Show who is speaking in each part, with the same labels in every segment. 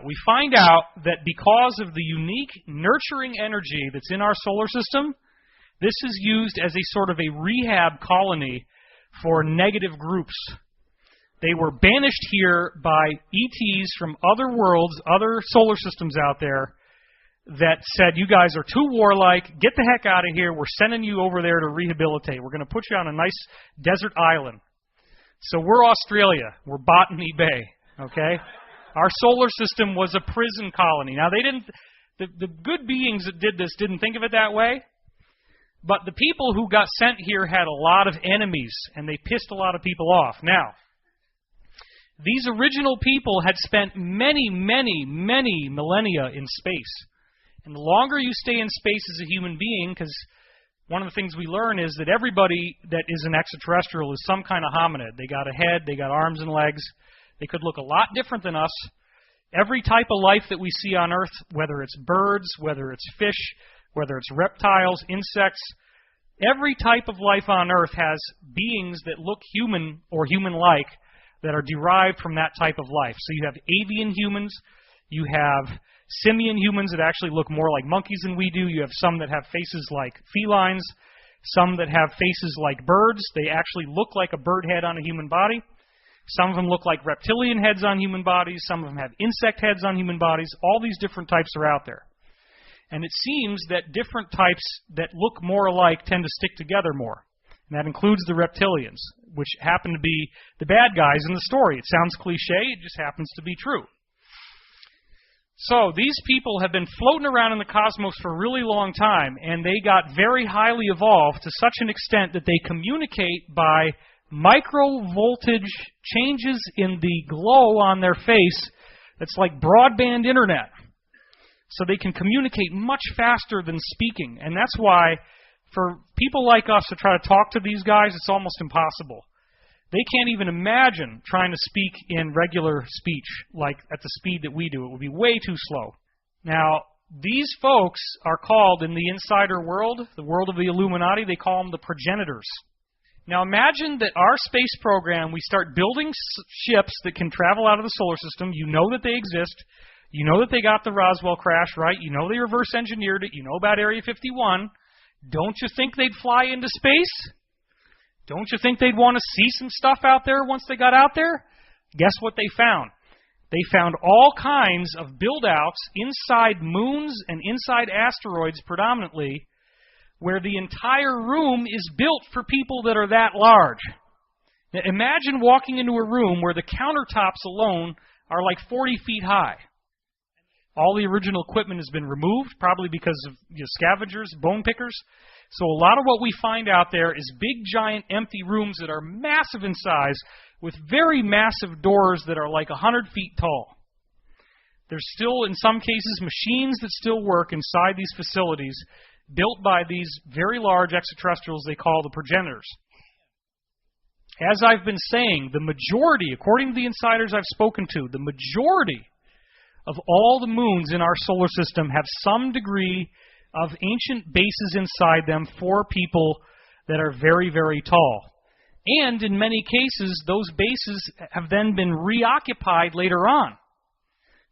Speaker 1: We find out that because of the unique nurturing energy that's in our solar system, this is used as a sort of a rehab colony for negative groups. They were banished here by ETs from other worlds, other solar systems out there, that said, you guys are too warlike, get the heck out of here, we're sending you over there to rehabilitate. We're going to put you on a nice desert island. So we're Australia, we're Botany Bay, okay? Our solar system was a prison colony. Now they didn't, the good beings that did this didn't think of it that way, but the people who got sent here had a lot of enemies, and they pissed a lot of people off. Now, these original people had spent many, many, many millennia in space. And the longer you stay in space as a human being, because one of the things we learn is that everybody that is an extraterrestrial is some kind of hominid. They got a head, they got arms and legs. They could look a lot different than us. Every type of life that we see on Earth, whether it's birds, whether it's fish, whether it's reptiles, insects, every type of life on Earth has beings that look human or human-like that are derived from that type of life. So you have avian humans, you have simian humans that actually look more like monkeys than we do. You have some that have faces like felines, some that have faces like birds. They actually look like a bird head on a human body. Some of them look like reptilian heads on human bodies. Some of them have insect heads on human bodies. All these different types are out there. And it seems that different types that look more alike tend to stick together more. And that includes the reptilians, which happen to be the bad guys in the story. It sounds cliche, it just happens to be true. So these people have been floating around in the cosmos for a really long time, and they got very highly evolved to such an extent that they communicate by microvoltage changes in the glow on their face that's like broadband internet. So they can communicate much faster than speaking. And that's why for people like us to try to talk to these guys, it's almost impossible. They can't even imagine trying to speak in regular speech like at the speed that we do. It would be way too slow. Now, these folks are called in the insider world, the world of the Illuminati, they call them the progenitors. Now imagine that our space program, we start building ships that can travel out of the solar system. You know that they exist. You know that they got the Roswell crash, right? You know they reverse engineered it. You know about Area 51. Don't you think they'd fly into space? Don't you think they'd want to see some stuff out there once they got out there? Guess what they found? They found all kinds of build-outs inside moons and inside asteroids predominantly, where the entire room is built for people that are that large. Now, imagine walking into a room where the countertops alone are like 40 feet high. All the original equipment has been removed, probably because of scavengers, bone pickers. So a lot of what we find out there is big, giant, empty rooms that are massive in size with very massive doors that are like 100 feet tall. There's still, in some cases, machines that still work inside these facilities built by these very large extraterrestrials they call the progenitors. As I've been saying, the majority, according to the insiders I've spoken to, the majority of all the moons in our solar system have some degree of ancient bases inside them for people that are very, very tall. And in many cases, those bases have then been reoccupied later on.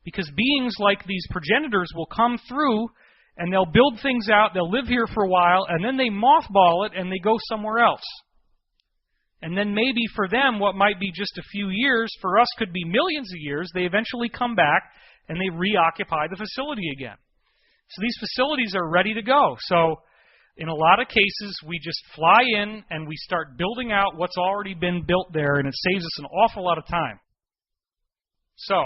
Speaker 1: Because beings like these progenitors will come through and they'll build things out, they'll live here for a while, and then they mothball it and they go somewhere else. And then maybe for them, what might be just a few years, for us could be millions of years, they eventually come back and they reoccupy the facility again. So these facilities are ready to go. So in a lot of cases, we just fly in and we start building out what's already been built there, and it saves us an awful lot of time. So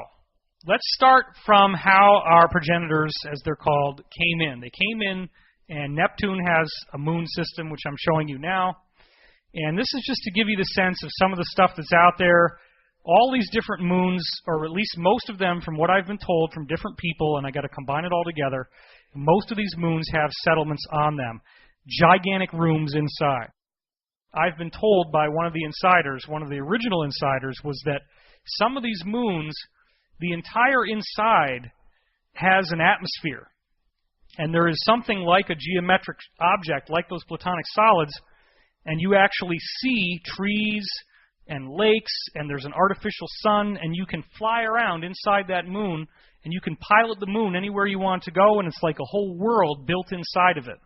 Speaker 1: let's start from how our progenitors, as they're called, came in. They came in, and Neptune has a moon system, which I'm showing you now. And this is just to give you the sense of some of the stuff that's out there. All these different moons, or at least most of them from what I've been told from different people, and I got to combine it all together, most of these moons have settlements on them. Gigantic rooms inside. I've been told by one of the insiders, one of the original insiders, was that some of these moons, the entire inside has an atmosphere. And there is something like a geometric object, like those platonic solids, and you actually see trees, and lakes, and there's an artificial sun, and you can fly around inside that moon, and you can pilot the moon anywhere you want to go, and it's like a whole world built inside of it.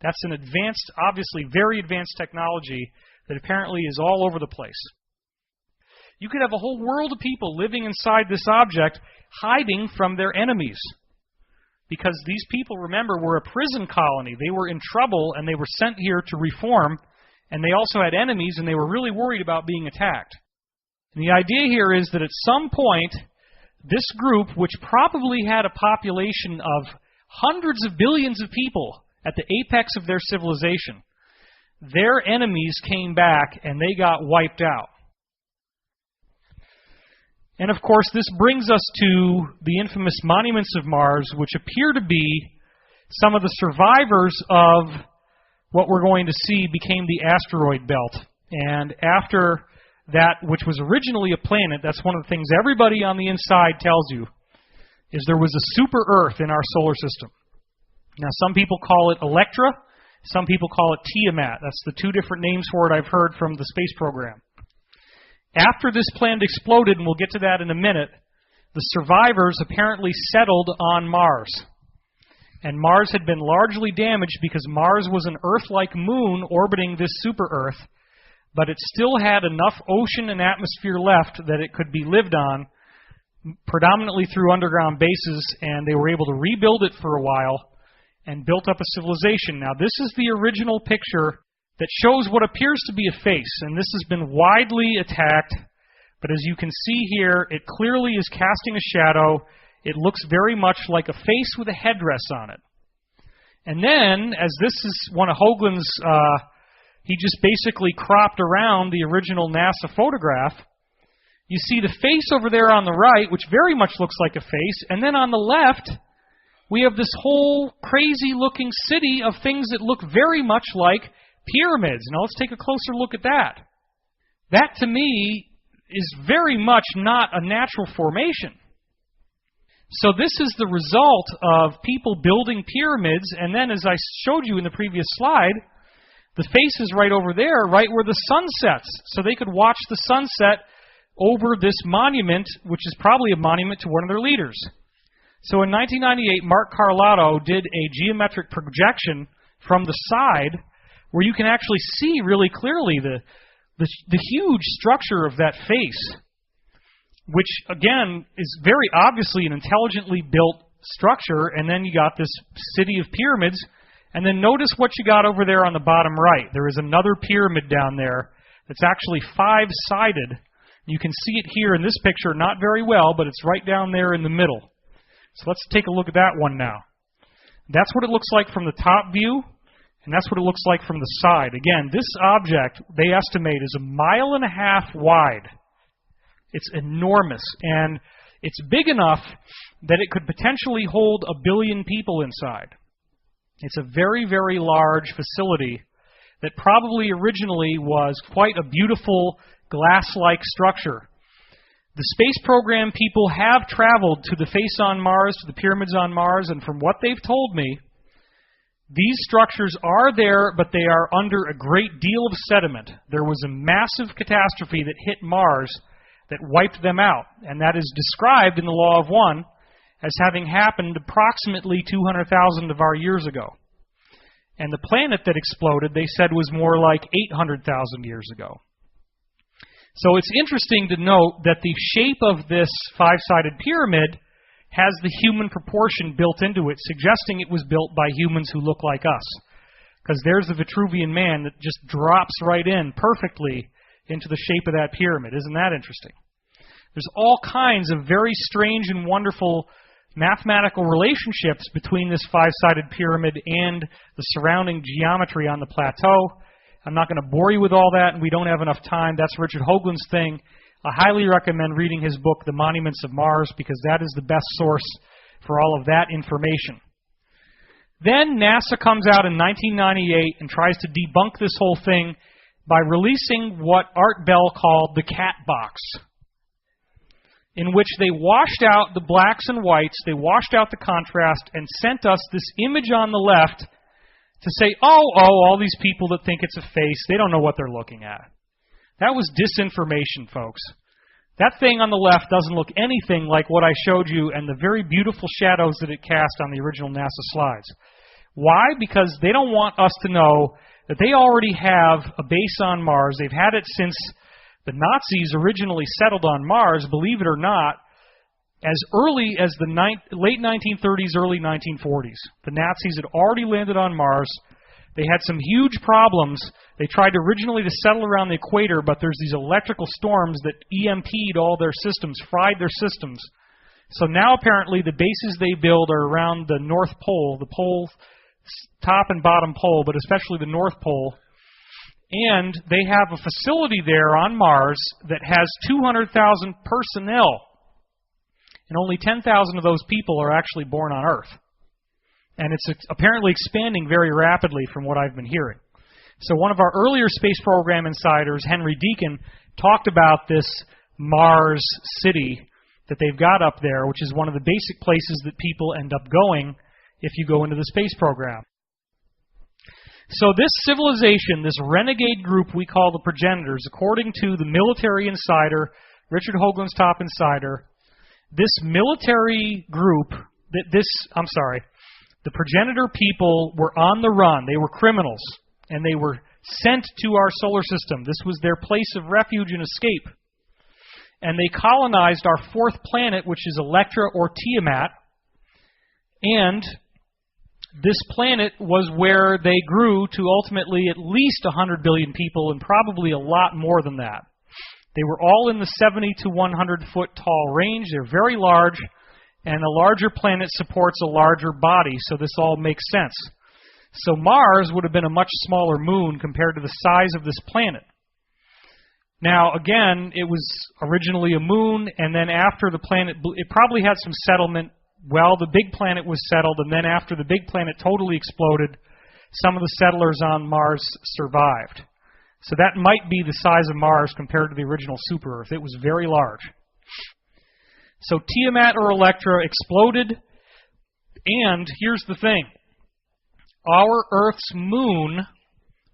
Speaker 1: That's an advanced, obviously very advanced technology that apparently is all over the place. You could have a whole world of people living inside this object, hiding from their enemies. Because these people, remember, were a prison colony. They were in trouble, and they were sent here to reform, and they also had enemies, and they were really worried about being attacked. And the idea here is that at some point, this group, which probably had a population of hundreds of billions of people at the apex of their civilization, their enemies came back, and they got wiped out. And of course, this brings us to the infamous monuments of Mars, which appear to be some of the survivors of what we're going to see became the asteroid belt. And after that, which was originally a planet, that's one of the things everybody on the inside tells you, is there was a super Earth in our solar system. Now, some people call it Electra, some people call it Tiamat. That's the two different names for it I've heard from the space program. After this planet exploded, and we'll get to that in a minute, the survivors apparently settled on Mars. And Mars had been largely damaged because Mars was an Earth-like moon orbiting this super-Earth, but it still had enough ocean and atmosphere left that it could be lived on, predominantly through underground bases, and they were able to rebuild it for a while and built up a civilization. Now, this is the original picture that shows what appears to be a face, and this has been widely attacked, but as you can see here, it clearly is casting a shadow. It looks very much like a face with a headdress on it. And then, as this is one of Hoagland's, he just basically cropped around the original NASA photograph, you see the face over there on the right, which very much looks like a face, and then on the left, we have this whole crazy-looking city of things that look very much like pyramids. Now let's take a closer look at that. That, to me, is very much not a natural formation. So this is the result of people building pyramids, and then as I showed you in the previous slide, the face is right over there, right where the sun sets. So they could watch the sunset over this monument, which is probably a monument to one of their leaders. So in 1998, Mark Carlotto did a geometric projection from the side where you can actually see really clearly the huge structure of that face, which, again, is very obviously an intelligently built structure, and then you got this city of pyramids, and then notice what you got over there on the bottom right. There is another pyramid down there that's actually five-sided. You can see it here in this picture, not very well, but it's right down there in the middle. So let's take a look at that one now. That's what it looks like from the top view, and that's what it looks like from the side. Again, this object, they estimate, is 1.5 miles wide. It's enormous, and it's big enough that it could potentially hold 1 billion people inside. It's a very, very large facility that probably originally was quite a beautiful glass-like structure. The space program people have traveled to the face on Mars, to the pyramids on Mars, and from what they've told me, these structures are there, but they are under a great deal of sediment. There was a massive catastrophe that hit Mars that wiped them out, and that is described in the Law of One as having happened approximately 200,000 of our years ago. And the planet that exploded, they said, was more like 800,000 years ago. So it's interesting to note that the shape of this five-sided pyramid has the human proportion built into it, suggesting it was built by humans who look like us. Because there's the Vitruvian Man that just drops right in perfectly into the shape of that pyramid. Isn't that interesting? There's all kinds of very strange and wonderful mathematical relationships between this five-sided pyramid and the surrounding geometry on the plateau. I'm not going to bore you with all that, and we don't have enough time. That's Richard Hoagland's thing. I highly recommend reading his book, The Monuments of Mars, because that is the best source for all of that information. Then NASA comes out in 1998 and tries to debunk this whole thing by releasing what Art Bell called the cat box, in which they washed out the blacks and whites, they washed out the contrast, and sent us this image on the left to say, all these people that think it's a face, they don't know what they're looking at. That was disinformation, folks. That thing on the left doesn't look anything like what I showed you and the very beautiful shadows that it cast on the original NASA slides. Why? Because they don't want us to know that they already have a base on Mars. They've had it since the Nazis originally settled on Mars, believe it or not, as early as the late 1930s, early 1940s. The Nazis had already landed on Mars. They had some huge problems. They tried originally to settle around the equator, but there's these electrical storms that EMP'd all their systems, fried their systems. So now apparently the bases they build are around the North Pole, the pole, top and bottom pole, but especially the North Pole. And they have a facility there on Mars that has 200,000 personnel. And only 10,000 of those people are actually born on Earth. And it's apparently expanding very rapidly from what I've been hearing. So one of our earlier space program insiders, Henry Deacon, talked about this Mars city that they've got up there, which is one of the basic places that people end up going if you go into the space program. So this civilization, this renegade group we call the progenitors, according to the military insider, Richard Hoagland's top insider, this military group, the progenitor people were on the run. They were criminals, and they were sent to our solar system. This was their place of refuge and escape. And they colonized our fourth planet, which is Electra or Tiamat. And this planet was where they grew to ultimately at least 100 billion people, and probably a lot more than that. They were all in the 70 to 100 foot tall range. They're very large, and a larger planet supports a larger body, so this all makes sense. So Mars would have been a much smaller moon compared to the size of this planet. Now, again, it was originally a moon, and then after the planet, it probably had some settlement. Well, the big planet was settled, and then after the big planet totally exploded, some of the settlers on Mars survived. So that might be the size of Mars compared to the original super Earth. It was very large. So Tiamat or Electra exploded, and here's the thing. Our Earth's moon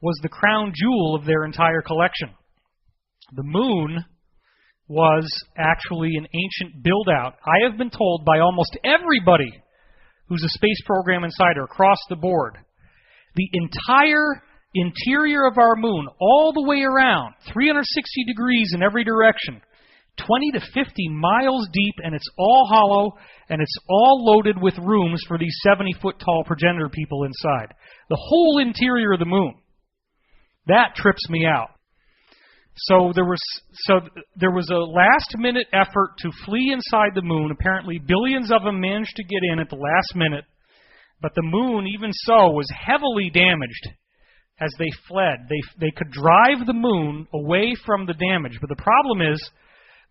Speaker 1: was the crown jewel of their entire collection. The moon was actually an ancient build-out. I have been told by almost everybody who's a space program insider across the board, the entire interior of our moon, all the way around, 360 degrees in every direction, 20 to 50 miles deep, and it's all hollow, and it's all loaded with rooms for these 70-foot-tall progenitor people inside. The whole interior of the moon. That trips me out. So there was a last-minute effort to flee inside the moon. Apparently, billions of them managed to get in at the last minute, but the moon, even so, was heavily damaged as they fled. They could drive the moon away from the damage, but the problem is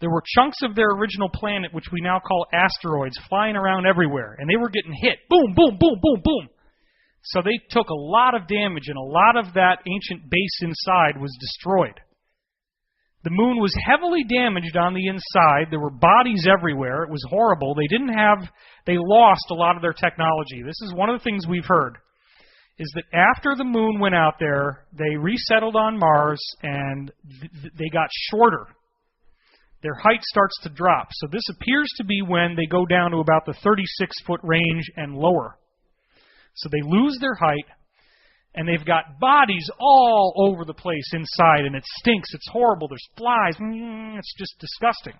Speaker 1: there were chunks of their original planet, which we now call asteroids, flying around everywhere, and they were getting hit. Boom, boom, boom, boom, boom. So they took a lot of damage, and a lot of that ancient base inside was destroyed. The moon was heavily damaged on the inside. There were bodies everywhere. It was horrible. They lost a lot of their technology. This is one of the things we've heard, is that after the moon went out there, they resettled on Mars, and they got shorter. Their height starts to drop. So this appears to be when they go down to about the 36-foot range and lower. So they lose their height, and they've got bodies all over the place inside, and it stinks. It's horrible. There's flies. It's just disgusting.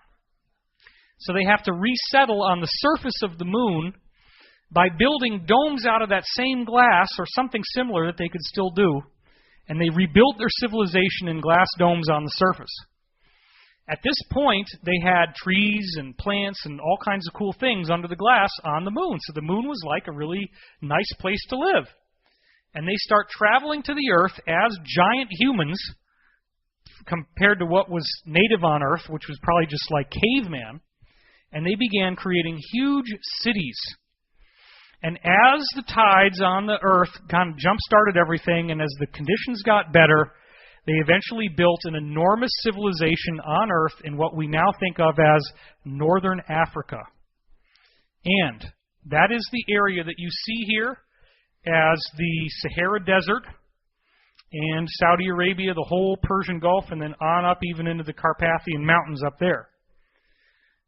Speaker 1: So they have to resettle on the surface of the moon by building domes out of that same glass or something similar that they could still do, and they rebuilt their civilization in glass domes on the surface. At this point, they had trees and plants and all kinds of cool things under the glass on the moon. So the moon was like a really nice place to live. And they start traveling to the Earth as giant humans compared to what was native on Earth, which was probably just like caveman. And they began creating huge cities. And as the tides on the Earth kind of jump-started everything, and as the conditions got better, they eventually built an enormous civilization on Earth in what we now think of as Northern Africa. And that is the area that you see here as the Sahara Desert. and Saudi Arabia, the whole Persian Gulf, and then on up even into the Carpathian Mountains up there.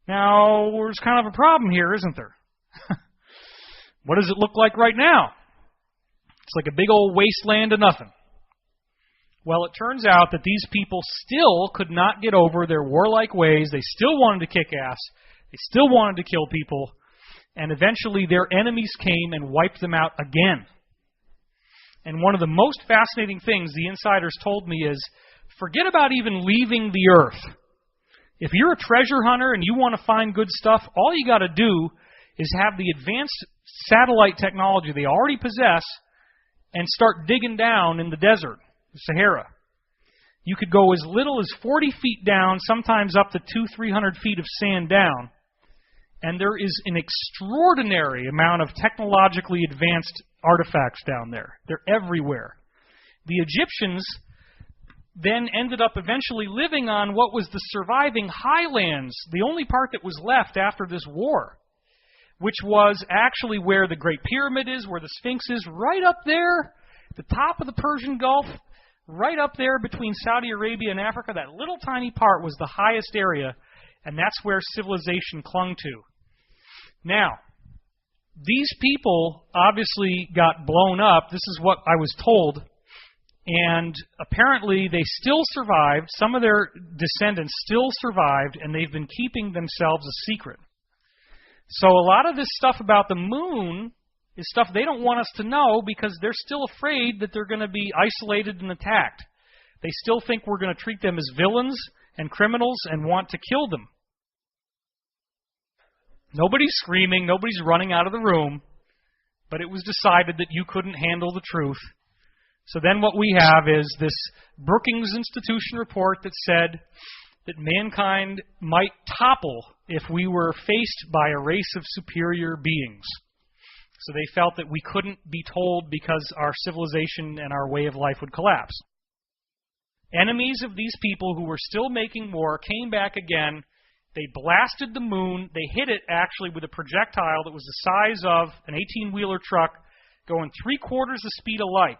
Speaker 1: Now, there's kind of a problem here, isn't there? What does it look like right now? It's like a big old wasteland of nothing. Well, it turns out that these people still could not get over their warlike ways. They still wanted to kick ass. They still wanted to kill people. And eventually their enemies came and wiped them out again. And one of the most fascinating things the insiders told me is, forget about even leaving the earth. If you're a treasure hunter and you want to find good stuff, all you got to do is have the advanced satellite technology they already possess and start digging down in the desert, the Sahara. You could go as little as 40 feet down, sometimes up to 200-300 feet of sand down, and there is an extraordinary amount of technologically advanced artifacts down there. They're everywhere. The Egyptians then ended up eventually living on what was the surviving highlands, the only part that was left after this war, which was actually where the Great Pyramid is, where the Sphinx is, right up there, the top of the Persian Gulf, right up there between Saudi Arabia and Africa. That little tiny part was the highest area, and that's where civilization clung to. Now, these people obviously got blown up. This is what I was told. And apparently they still survived. Some of their descendants still survived, and they've been keeping themselves a secret. So a lot of this stuff about the moon is stuff they don't want us to know because they're still afraid that they're going to be isolated and attacked. They still think we're going to treat them as villains and criminals and want to kill them. Nobody's screaming, nobody's running out of the room, but it was decided that you couldn't handle the truth. So then what we have is this Brookings Institution report that said that mankind might topple if we were faced by a race of superior beings. So they felt that we couldn't be told because our civilization and our way of life would collapse. Enemies of these people who were still making war came back again. They blasted the moon. They hit it actually with a projectile that was the size of an 18-wheeler truck going 3/4 the speed of light.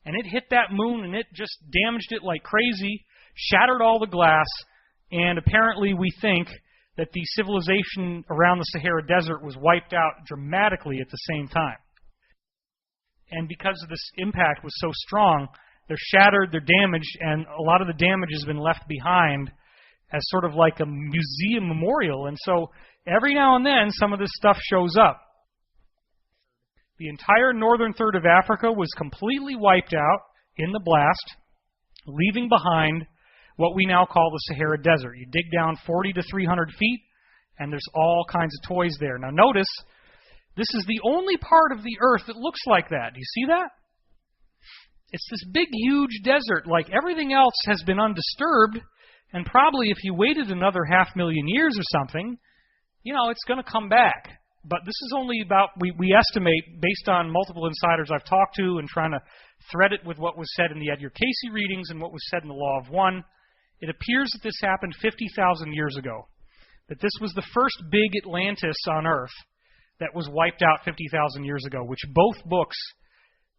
Speaker 1: And it hit that moon and it just damaged it like crazy, shattered all the glass, and apparently we think that the civilization around the Sahara Desert was wiped out dramatically at the same time. And because of this impact was so strong, they're shattered, they're damaged, and a lot of the damage has been left behind as sort of like a museum memorial. And so every now and then some of this stuff shows up. The entire northern third of Africa was completely wiped out in the blast, leaving behind what we now call the Sahara Desert. You dig down 40 to 300 feet, and there's all kinds of toys there. Now notice, this is the only part of the earth that looks like that. Do you see that? It's this big, huge desert. Like everything else has been undisturbed, and probably if you waited another 500,000 years or something, it's going to come back. But this is only about, we estimate, based on multiple insiders I've talked to and trying to thread it with what was said in the Edgar Casey readings and what was said in the Law of One, it appears that this happened 50,000 years ago. That this was the first big Atlantis on Earth that was wiped out 50,000 years ago, which both books,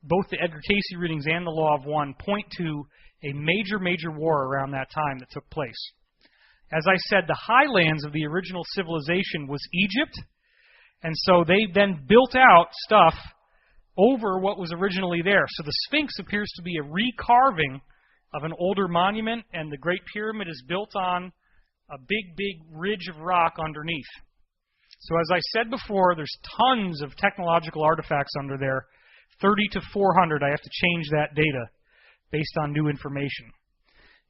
Speaker 1: both the Edgar Casey readings and the Law of One, point to a major, major war around that time that took place. As I said, the highlands of the original civilization was Egypt, and so they then built out stuff over what was originally there. So the Sphinx appears to be a recarving of an older monument, and the Great Pyramid is built on a big, big ridge of rock underneath. So as I said before, there's tons of technological artifacts under there, 30 to 400. I have to change that data based on new information.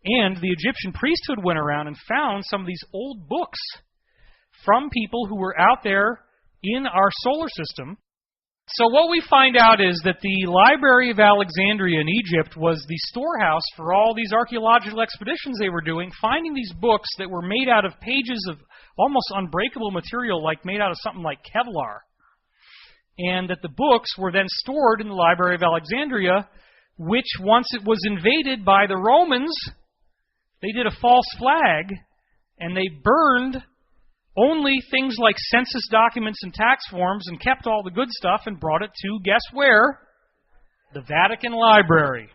Speaker 1: And the Egyptian priesthood went around and found some of these old books from people who were out there in our solar system. So what we find out is that the Library of Alexandria in Egypt was the storehouse for all these archaeological expeditions they were doing, finding these books that were made out of pages of almost unbreakable material, like made out of something like Kevlar. And that the books were then stored in the Library of Alexandria, which once it was invaded by the Romans, they did a false flag, and they burned only things like census documents and tax forms and kept all the good stuff and brought it to, guess where? The Vatican Library.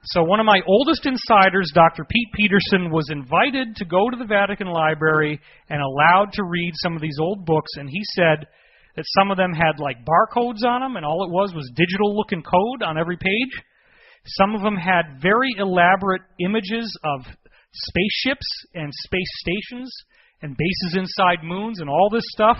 Speaker 1: So one of my oldest insiders, Dr. Pete Peterson, was invited to go to the Vatican Library and allowed to read some of these old books, and he said that some of them had like barcodes on them, and all it was digital-looking code on every page. Some of them had very elaborate images of spaceships and space stations and bases inside moons and all this stuff.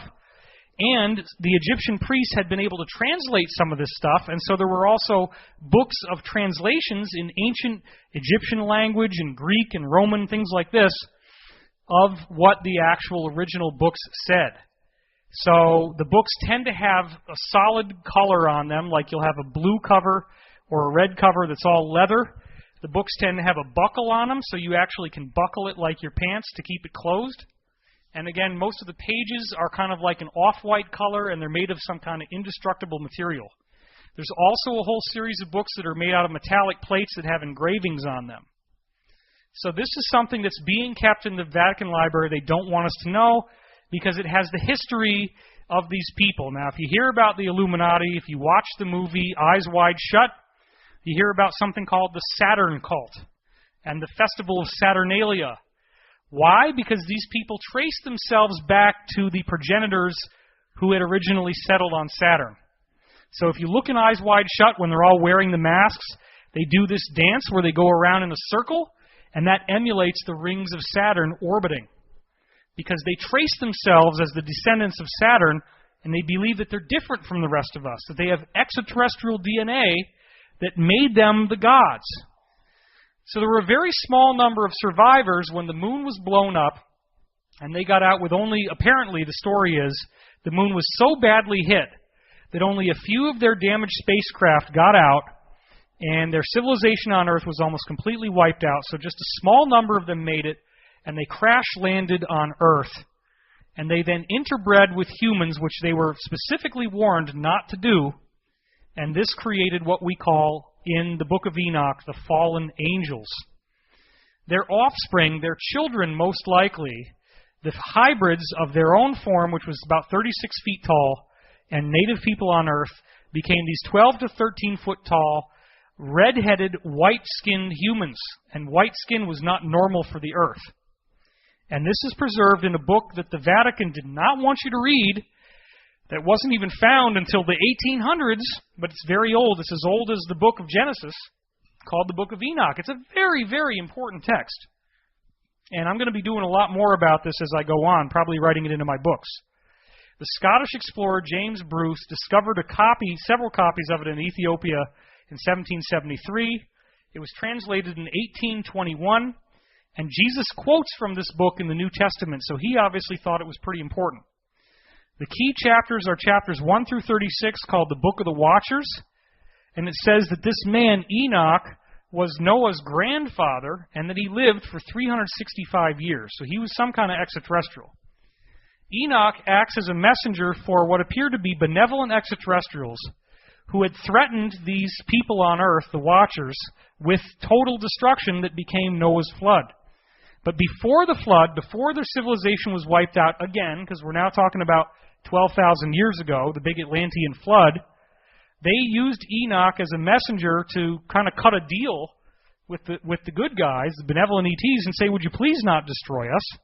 Speaker 1: And the Egyptian priests had been able to translate some of this stuff, and so there were also books of translations in ancient Egyptian language and Greek and Roman, things like this, of what the actual original books said. So the books tend to have a solid color on them, like you'll have a blue cover or a red cover that's all leather. The books tend to have a buckle on them, so you actually can buckle it like your pants to keep it closed. And again, most of the pages are kind of like an off-white color, and they're made of some kind of indestructible material. There's also a whole series of books that are made out of metallic plates that have engravings on them. So this is something that's being kept in the Vatican Library. They don't want us to know because it has the history of these people. Now, if you hear about the Illuminati, if you watch the movie Eyes Wide Shut, you hear about something called the Saturn cult and the Festival of Saturnalia. Why? Because these people trace themselves back to the progenitors who had originally settled on Saturn. So if you look in Eyes Wide Shut when they're all wearing the masks, they do this dance where they go around in a circle, and that emulates the rings of Saturn orbiting. Because they trace themselves as the descendants of Saturn, and they believe that they're different from the rest of us, that they have extraterrestrial DNA that made them the gods. So there were a very small number of survivors when the moon was blown up, and they got out with only, apparently the story is, the moon was so badly hit that only a few of their damaged spacecraft got out, and their civilization on Earth was almost completely wiped out, so just a small number of them made it, and they crash-landed on Earth. And they then interbred with humans, which they were specifically warned not to do, and this created what we call, in the book of Enoch, the fallen angels. Their offspring, their children most likely, the hybrids of their own form, which was about 36 feet tall, and native people on Earth, became these 12 to 13 foot tall, red-headed, white-skinned humans. And white skin was not normal for the Earth. And this is preserved in a book that the Vatican did not want you to read, that wasn't even found until the 1800s, but it's very old. It's as old as the book of Genesis, called the Book of Enoch. It's a very, very important text. And I'm going to be doing a lot more about this as I go on, probably writing it into my books. The Scottish explorer James Bruce discovered several copies of it in Ethiopia in 1773. It was translated in 1821, and Jesus quotes from this book in the New Testament, so he obviously thought it was pretty important. The key chapters are chapters 1 through 36, called the Book of the Watchers, and it says that this man, Enoch, was Noah's grandfather, and that he lived for 365 years, so he was some kind of extraterrestrial. Enoch acts as a messenger for what appear to be benevolent extraterrestrials who had threatened these people on Earth, the Watchers, with total destruction that became Noah's flood. But before the flood, before their civilization was wiped out again, because we're now talking about 12,000 years ago, the big Atlantean flood, they used Enoch as a messenger to kind of cut a deal with the good guys, the benevolent ETs, and say, would you please not destroy us?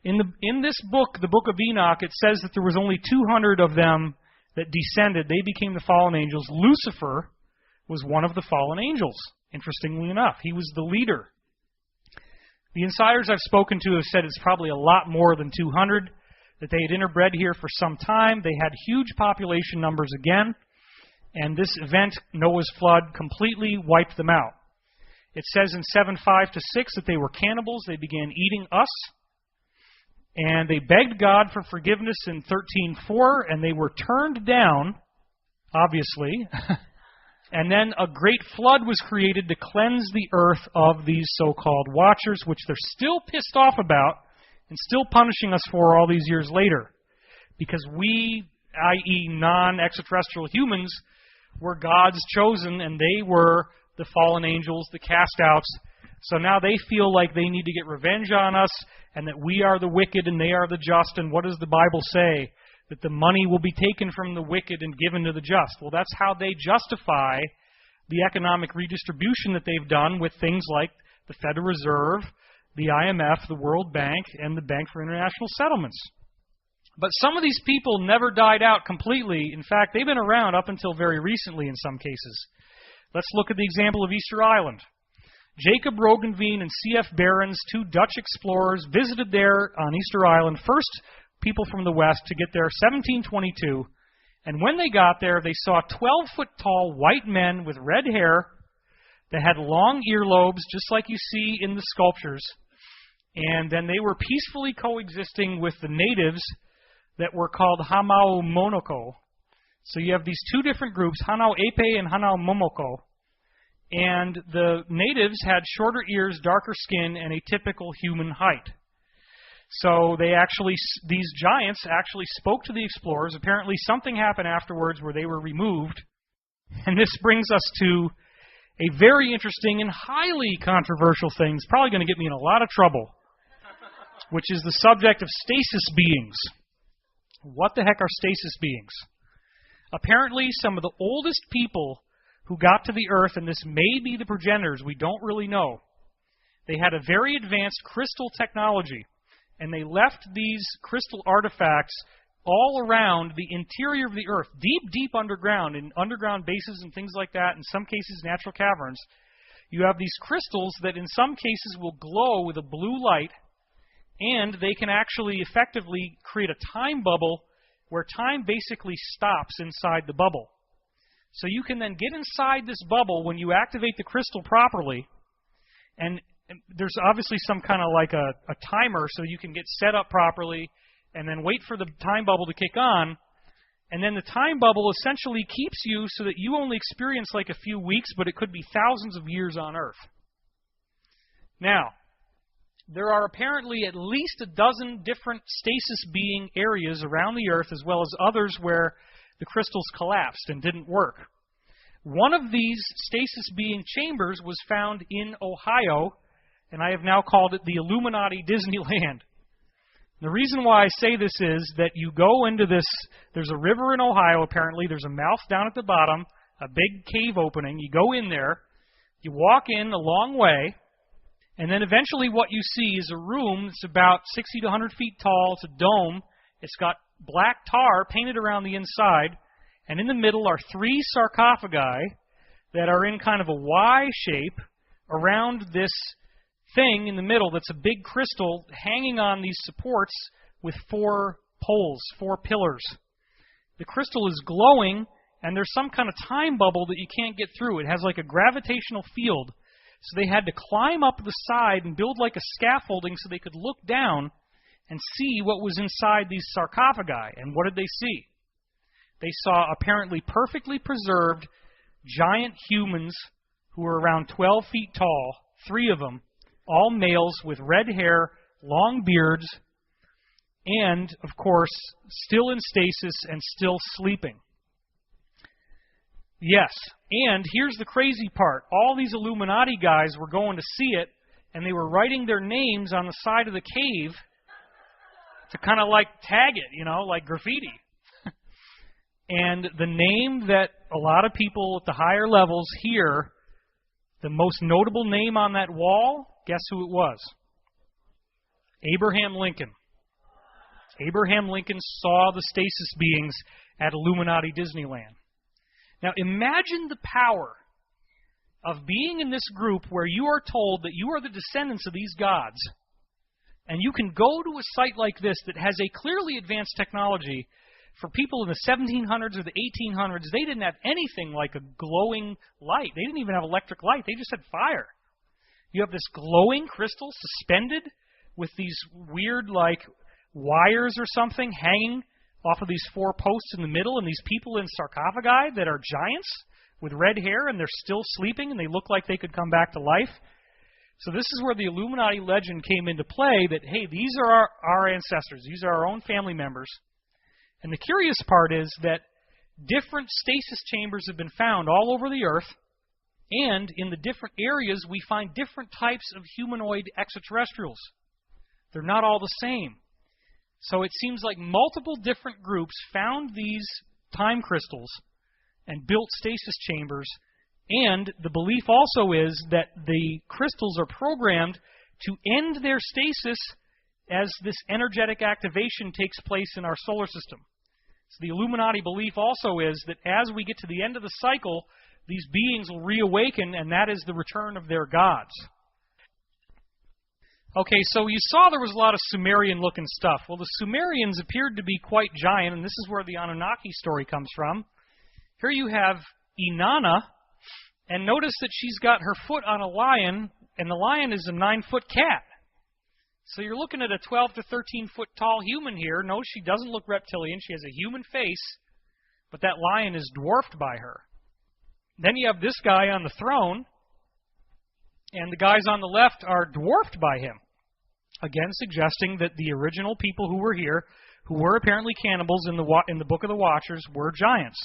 Speaker 1: In this book, the Book of Enoch, it says that there was only 200 of them that descended. They became the fallen angels. Lucifer was one of the fallen angels, interestingly enough. He was the leader. The insiders I've spoken to have said it's probably a lot more than 200, that they had interbred here for some time. They had huge population numbers again, and this event, Noah's flood, completely wiped them out. It says in 7:5 to 6 that they were cannibals. They began eating us, and they begged God for forgiveness in 13:4, and they were turned down, obviously. And then a great flood was created to cleanse the earth of these so-called Watchers, which they're still pissed off about and still punishing us for all these years later. Because we, i.e. non-extraterrestrial humans, were God's chosen, and they were the fallen angels, the cast-outs. So now they feel like they need to get revenge on us, and that we are the wicked and they are the just. And what does the Bible say? That the money will be taken from the wicked and given to the just. Well, that's how they justify the economic redistribution that they've done with things like the Federal Reserve, the IMF, the World Bank, and the Bank for International Settlements. But some of these people never died out completely. In fact, they've been around up until very recently in some cases. Let's look at the example of Easter Island. Jacob Roggeveen and C.F. Behrens, two Dutch explorers, visited there on Easter Island, first people from the West to get there, 1722. And when they got there, they saw 12-foot-tall white men with red hair that had long earlobes, just like you see in the sculptures. And then they were peacefully coexisting with the natives that were called Hamau Monoko. So you have these two different groups, Hanau Epe and Hanau Momoko. And the natives had shorter ears, darker skin, and a typical human height. So these giants actually spoke to the explorers. Apparently something happened afterwards where they were removed. And this brings us to a very interesting and highly controversial thing. It's probably going to get me in a lot of trouble, which is the subject of stasis beings. What the heck are stasis beings? Apparently some of the oldest people who got to the Earth, and this may be the progenitors, we don't really know, they had a very advanced crystal technology, and they left these crystal artifacts all around the interior of the Earth, deep, deep underground, in underground bases and things like that, in some cases natural caverns. You have these crystals that in some cases will glow with a blue light, and they can actually effectively create a time bubble where time basically stops inside the bubble. So you can then get inside this bubble when you activate the crystal properly, and there's obviously some kind of like a timer so you can get set up properly and then wait for the time bubble to kick on, and then the time bubble essentially keeps you so that you only experience like a few weeks, but it could be thousands of years on Earth. Now, there are apparently at least a dozen different stasis being areas around the Earth, as well as others where the crystals collapsed and didn't work. One of these stasis being chambers was found in Ohio, and I have now called it the Illuminati Disneyland. The reason why I say this is that you go into this, there's a river in Ohio apparently, there's a mouth down at the bottom, a big cave opening, you go in there, you walk in a long way, and then eventually what you see is a room that's about 60 to 100 feet tall, it's a dome, it's got black tar painted around the inside, and in the middle are three sarcophagi that are in kind of a Y shape around this thing in the middle that's a big crystal hanging on these supports with four poles, four pillars. The crystal is glowing, and there's some kind of time bubble that you can't get through. It has like a gravitational field. So they had to climb up the side and build like a scaffolding so they could look down and see what was inside these sarcophagi. And what did they see? They saw apparently perfectly preserved giant humans who were around 12 feet tall, three of them, all males with red hair, long beards, and, of course, still in stasis and still sleeping. Yes, and here's the crazy part. All these Illuminati guys were going to see it, and they were writing their names on the side of the cave to kind of like tag it, you know, like graffiti. And the name that a lot of people at the higher levels hear, the most notable name on that wall, guess who it was? Abraham Lincoln. Abraham Lincoln saw the stasis beings at Illuminati Disneyland. Now imagine the power of being in this group where you are told that you are the descendants of these gods, and you can go to a site like this that has a clearly advanced technology. For people in the 1700s or the 1800s, they didn't have anything like a glowing light. They didn't even have electric light. They just had fire. You have this glowing crystal suspended with these weird, like, wires or something hanging off of these four posts in the middle, and these people in sarcophagi that are giants with red hair, and they're still sleeping, and they look like they could come back to life. So this is where the Illuminati legend came into play, that, hey, these are our ancestors. These are our own family members. And the curious part is that different stasis chambers have been found all over the Earth, and in the different areas we find different types of humanoid extraterrestrials. They're not all the same. So it seems like multiple different groups found these time crystals and built stasis chambers And the belief also is that the crystals are programmed to end their stasis as this energetic activation takes place in our solar system. So the Illuminati belief also is that as we get to the end of the cycle, these beings will reawaken, and that is the return of their gods. Okay, so you saw there was a lot of Sumerian-looking stuff. Well, the Sumerians appeared to be quite giant, and this is where the Anunnaki story comes from. Here you have Inanna, and notice that she's got her foot on a lion, and the lion is a 9-foot cat. So you're looking at a 12 to 13-foot tall human here. No, she doesn't look reptilian. She has a human face, but that lion is dwarfed by her. Then you have this guy on the throne, and the guys on the left are dwarfed by him. Again, suggesting that the original people who were here, who were apparently cannibals in the Book of the Watchers, were giants.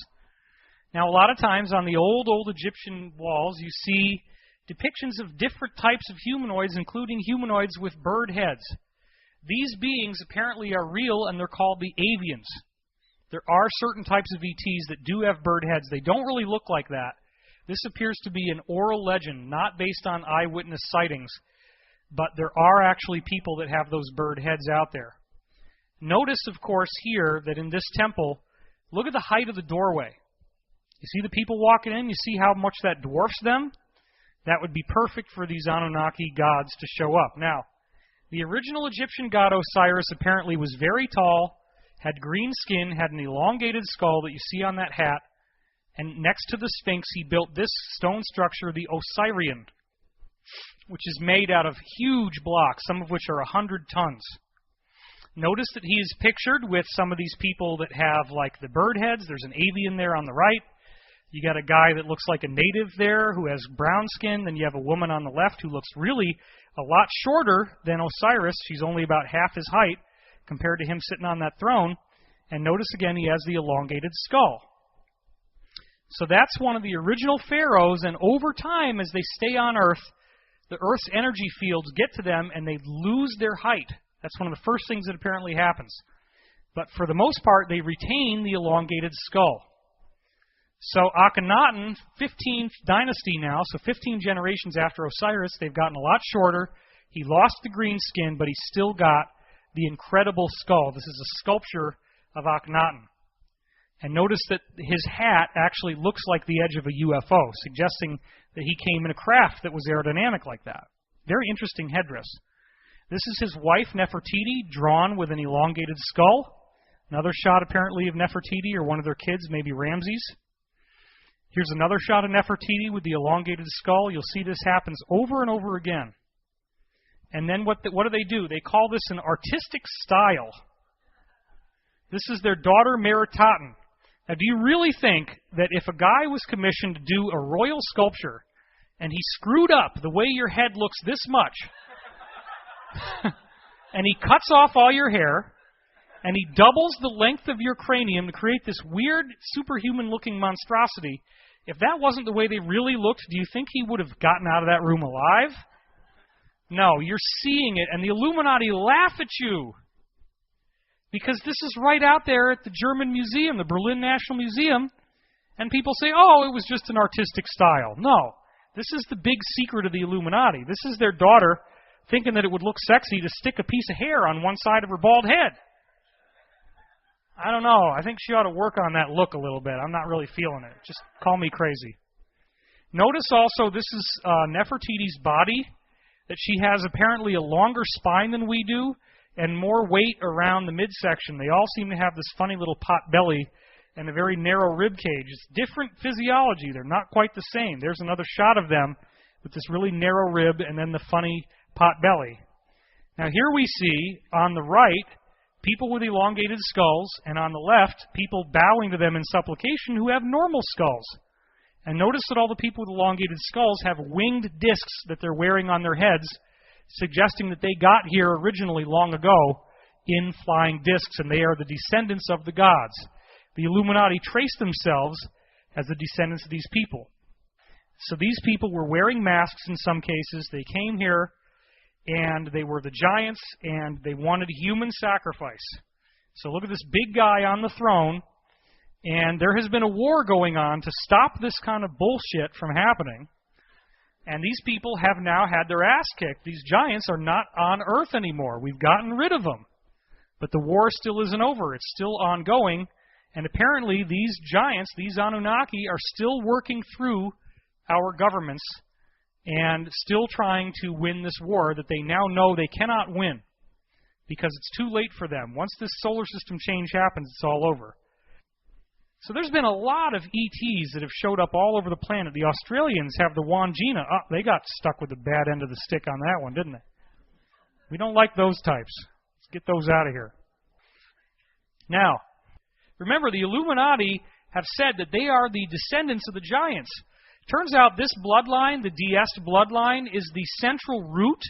Speaker 1: Now, a lot of times on the old Egyptian walls, you see depictions of different types of humanoids, including humanoids with bird heads. These beings apparently are real, and they're called the avians. There are certain types of ETs that do have bird heads. They don't really look like that. This appears to be an oral legend, not based on eyewitness sightings, but there are actually people that have those bird heads out there. Notice, of course, here that in this temple, look at the height of the doorway. You see the people walking in? You see how much that dwarfs them? That would be perfect for these Anunnaki gods to show up. Now, the original Egyptian god Osiris apparently was very tall, had green skin, had an elongated skull that you see on that hat, and next to the Sphinx he built this stone structure, the Osirian, which is made out of huge blocks, some of which are 100 tons. Notice that he is pictured with some of these people that have like the bird heads. There's an avian there on the right. You got a guy that looks like a native there who has brown skin. Then you have a woman on the left who looks really a lot shorter than Osiris. She's only about half his height compared to him sitting on that throne. And notice again he has the elongated skull. So that's one of the original pharaohs, and over time as they stay on Earth, the Earth's energy fields get to them and they lose their height. That's one of the first things that apparently happens. But for the most part, they retain the elongated skull. So Akhenaten, 15th dynasty now, so 15 generations after Osiris, they've gotten a lot shorter. He lost the green skin, but he's still got the incredible skull. This is a sculpture of Akhenaten. And notice that his hat actually looks like the edge of a UFO, suggesting that he came in a craft that was aerodynamic like that. Very interesting headdress. This is his wife, Nefertiti, drawn with an elongated skull. Another shot, apparently, of Nefertiti or one of their kids, maybe Ramses. Here's another shot of Nefertiti with the elongated skull. You'll see this happens over and over again. And then what do? They call this an artistic style. This is their daughter, Meritaten. Now, do you really think that if a guy was commissioned to do a royal sculpture and he screwed up the way your head looks this much, and he cuts off all your hair, and he doubles the length of your cranium to create this weird, superhuman-looking monstrosity, if that wasn't the way they really looked, do you think he would have gotten out of that room alive? No, you're seeing it, and the Illuminati laugh at you. Because this is right out there at the German museum, the Berlin National Museum, and people say, oh, it was just an artistic style. No, this is the big secret of the Illuminati. This is their daughter thinking that it would look sexy to stick a piece of hair on one side of her bald head. I don't know. I think she ought to work on that look a little bit. I'm not really feeling it. Just call me crazy. Notice also this is Nefertiti's body, that she has apparently a longer spine than we do, and more weight around the midsection. They all seem to have this funny little pot belly and a very narrow rib cage. It's different physiology. They're not quite the same. There's another shot of them with this really narrow rib and then the funny pot belly. Now here we see on the right people with elongated skulls, and on the left people bowing to them in supplication who have normal skulls. And notice that all the people with elongated skulls have winged discs that they're wearing on their heads, suggesting that they got here originally long ago in flying discs, and they are the descendants of the gods. The Illuminati trace themselves as the descendants of these people. So these people were wearing masks in some cases. They came here, and they were the giants, and they wanted human sacrifice. So look at this big guy on the throne, And there has been a war going on to stop this kind of bullshit from happening. And these people have now had their ass kicked. These giants are not on Earth anymore. We've gotten rid of them. But the war still isn't over. It's still ongoing. And apparently these giants, these Anunnaki, are still working through our governments and still trying to win this war that they now know they cannot win because it's too late for them. Once this solar system change happens, it's all over. So there's been a lot of ETs that have showed up all over the planet. The Australians have the Wandjina. Oh, they got stuck with the bad end of the stick on that one, didn't they? We don't like those types. Let's get those out of here. Now, remember, the Illuminati have said that they are the descendants of the giants. Turns out this bloodline, the Diest bloodline, is the central root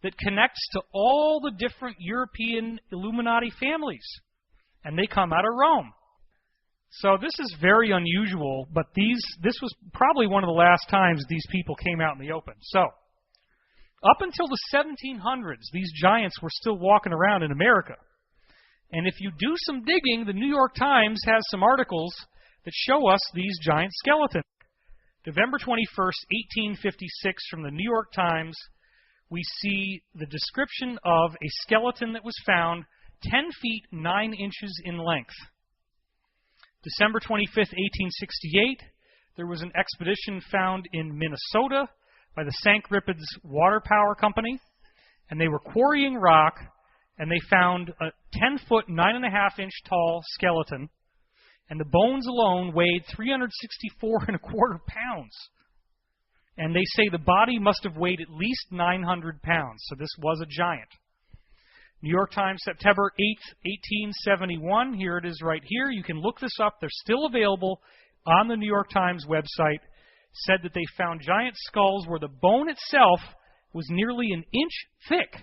Speaker 1: that connects to all the different European Illuminati families. And they come out of Rome. So this is very unusual, but this was probably one of the last times these people came out in the open. So, up until the 1700s, these giants were still walking around in America. And if you do some digging, the New York Times has some articles that show us these giant skeletons. November 21st, 1856, from the New York Times, we see the description of a skeleton that was found 10 feet 9 inches in length. December 25th, 1868, there was an expedition found in Minnesota by the Sank Rapids Water Power Company, and they were quarrying rock, and they found a 10-foot, 9.5-inch tall skeleton, and the bones alone weighed 364.25 pounds. And they say the body must have weighed at least 900 pounds, so this was a giant. New York Times, September 8th, 1871. Here it is right here. You can look this up. They're still available on the New York Times website. Said that they found giant skulls where the bone itself was nearly an inch thick.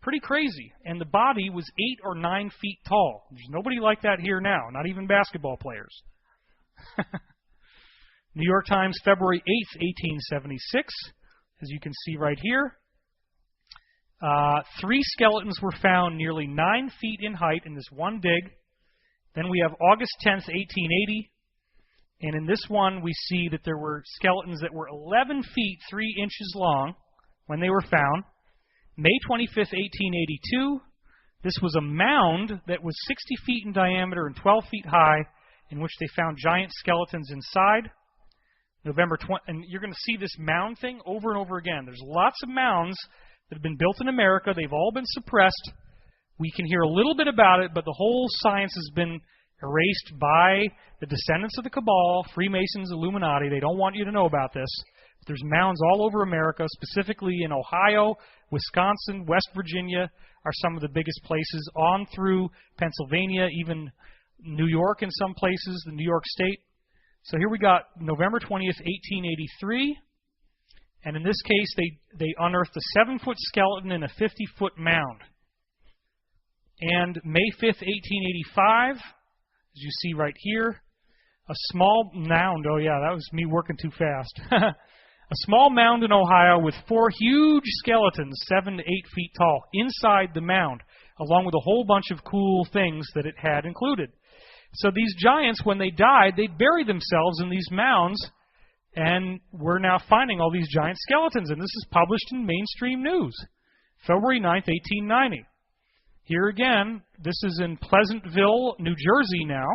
Speaker 1: Pretty crazy. And the body was 8 or 9 feet tall. There's nobody like that here now, not even basketball players. New York Times, February 8th, 1876. As you can see right here. 3 skeletons were found nearly 9 feet in height in this one dig. Then we have August 10th, 1880. And in this one, we see that there were skeletons that were 11 feet 3 inches long when they were found. May 25th, 1882. This was a mound that was 60 feet in diameter and 12 feet high, in which they found giant skeletons inside. November 20th, and you're going to see this mound thing over and over again. There's lots of mounds that have been built in America. They've all been suppressed. We can hear a little bit about it, but the whole science has been erased by the descendants of the Cabal, Freemasons, Illuminati. They don't want you to know about this. There's mounds all over America, specifically in Ohio, Wisconsin, West Virginia are some of the biggest places, on through Pennsylvania, even New York in some places, the New York State. So here we got November 20th, 1883. And in this case, they unearthed a 7-foot skeleton in a 50-foot mound. And May 5th, 1885, as you see right here, a small mound. Oh, yeah, that was me working too fast. A small mound in Ohio with 4 huge skeletons, 7 to 8 feet tall, inside the mound, along with a whole bunch of cool things that it had included. So these giants, when they died, they'd bury themselves in these mounds, and we're now finding all these giant skeletons, and this is published in mainstream news, February 9th, 1890. Here again, this is in Pleasantville, New Jersey now,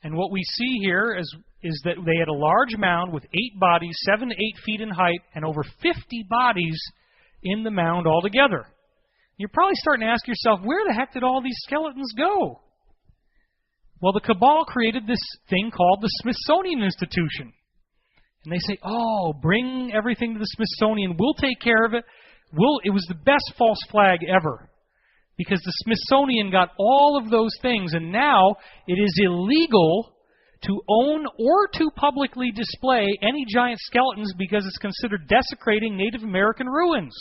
Speaker 1: and what we see here is that they had a large mound with 8 bodies, 7 to 8 feet in height, and over 50 bodies in the mound altogether. You're probably starting to ask yourself, where the heck did all these skeletons go? Well, the Cabal created this thing called the Smithsonian Institution. And they say, oh, bring everything to the Smithsonian. We'll take care of it. It was the best false flag ever. Because the Smithsonian got all of those things, and now it is illegal to own or to publicly display any giant skeletons because it's considered desecrating Native American ruins.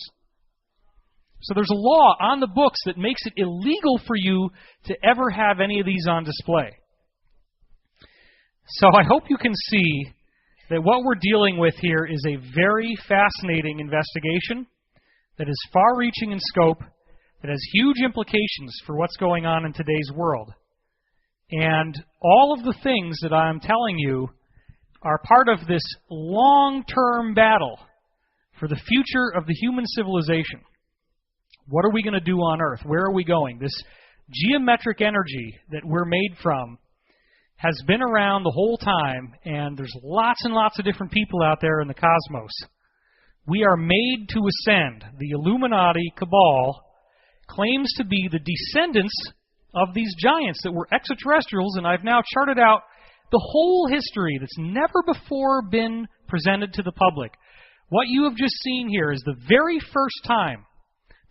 Speaker 1: So there's a law on the books that makes it illegal for you to ever have any of these on display. So I hope you can see that what we're dealing with here is a very fascinating investigation that is far-reaching in scope, that has huge implications for what's going on in today's world. And all of the things that I'm telling you are part of this long-term battle for the future of the human civilization. What are we going to do on Earth? Where are we going? This geometric energy that we're made from has been around the whole time, and there's lots and lots of different people out there in the cosmos. We are made to ascend. The Illuminati cabal claims to be the descendants of these giants that were extraterrestrials, and I've now charted out the whole history that's never before been presented to the public. What you have just seen here is the very first time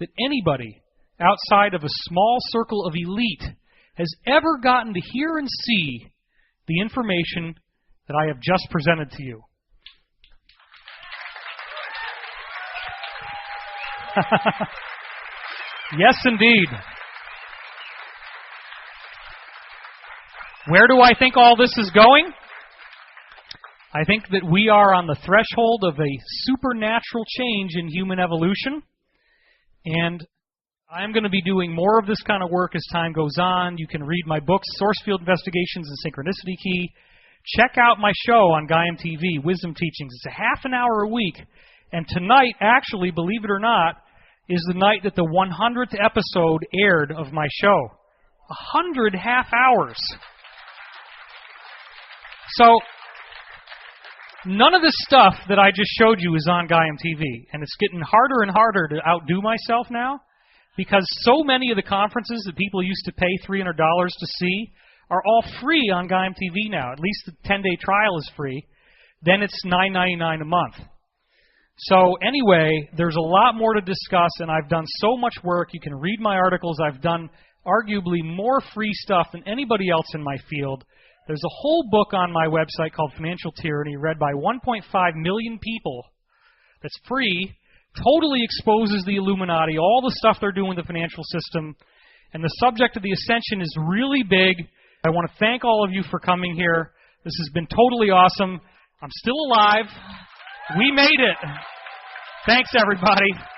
Speaker 1: that anybody outside of a small circle of elite has ever gotten to hear and see the information that I have just presented to you. Yes, indeed. Where do I think all this is going? I think that we are on the threshold of a supernatural change in human evolution, and I'm going to be doing more of this kind of work as time goes on. You can read my books, Source Field Investigations and Synchronicity Key. Check out my show on Gaiam TV, Wisdom Teachings. It's a half an hour a week, and tonight, actually, believe it or not, is the night that the 100th episode aired of my show. 100 half hours. So, none of this stuff that I just showed you is on Gaiam TV, and it's getting harder and harder to outdo myself now, because so many of the conferences that people used to pay $300 to see are all free on Gaiam TV now. At least the 10-day trial is free. Then it's $9.99 a month. So anyway, there's a lot more to discuss, and I've done so much work. You can read my articles. I've done arguably more free stuff than anybody else in my field. There's a whole book on my website called Financial Tyranny, read by 1.5 million people, that's free, totally exposes the Illuminati, all the stuff they're doing with the financial system, and the subject of the ascension is really big. I want to thank all of you for coming here. This has been totally awesome. I'm still alive. We made it. Thanks, everybody.